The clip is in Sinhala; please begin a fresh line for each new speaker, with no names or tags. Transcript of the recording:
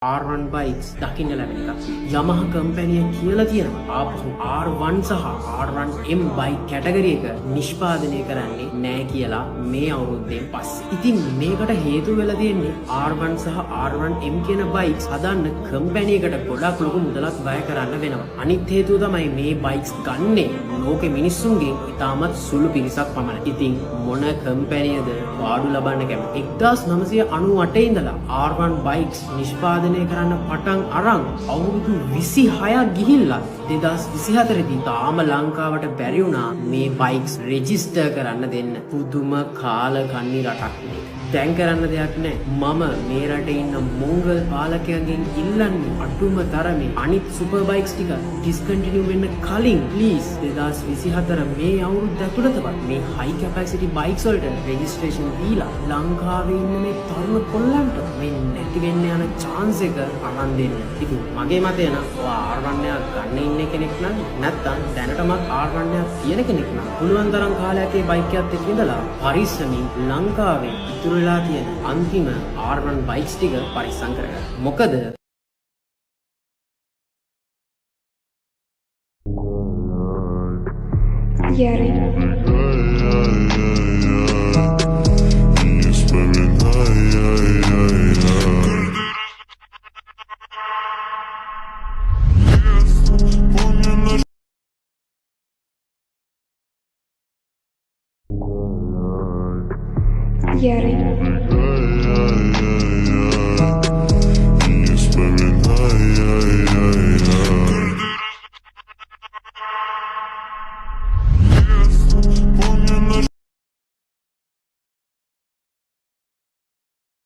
R1 bikes දකින්න ලැබෙන එකක්. Yamaha කම්පැනි එක කියලා තියෙනවා ආපහු R1 සහ R1M bike කැටගරි එක නිෂ්පාදනය කරන්නේ නැහැ කියලා මේ අවුරුද්දෙන් පස්සේ. ඉතින් මේකට හේතු වෙලා තියෙන්නේ R1 සහ R1M කියන bikes හදන්න කම්පැනි එකට ගොඩක් ලොකු මුදලක් වැය කරන්න වෙනවා. අනිත් හේතුව තමයි මේ bikes ගන්නේ ලෝකෙ මිනිස්සුන්ගෙන් ඉතාමත් සුළු පිරිසක් පමණයි. ඉතින් මොන කම්පැනියද වාඩු ලබන්න කැමති? 1998 ඉඳලා R1 bikes නිෂ්පාදනය කරන්න පටන් අරන් අවුරුදු 26ක් ගිහිල්ලා 2024 දී තාම ලංකාවට බැරි වුණා මේ බයික්ස් රෙජිස්ටර් කරන්න දෙන්න. පුදුම කාලකන්ණි රටක් මේක. දැන් කරන්න දෙයක් නැහැ. මම මේ රටේ ඉන්න මොංගල් පාලකයන්ගෙන් ඉල්ලන්නේ අඩුම තරමේ අනිත් සුපර් බයික්ස් ටික ඩිස්කන්ටිනියු වෙන්න කලින් ප්ලීස් 2024 මේ අවුරුද්ද ඇතුළතවත් මේ හයි කැපැසිටි බයික්ස් වලට රෙජිස්ට්‍රේෂන් දීලා ලංකාවේ ඉන්න මේ තරුණ කොල්ලන්ට මේ නැති වෙන්න යන chance එක අරන් දෙන්න. ඉතින් මගේ මතය නම් ඔයා R1 එකක් ගන්න ඉන්න කෙනෙක් නම් නැත්තම් දැනටමත් R1 එකක් තියෙන කෙනෙක් නම් පුළුවන් තරම් කාලයක් ඒ බයික් එකත් එක්ක ඉඳලා පරිස්සමින් ලංකාවේ ඉතුරු වෙලා තියෙන අන්තිම R1 බයික්ස් ටික පරිස්සම් කරගන්න. මොකද
Yari.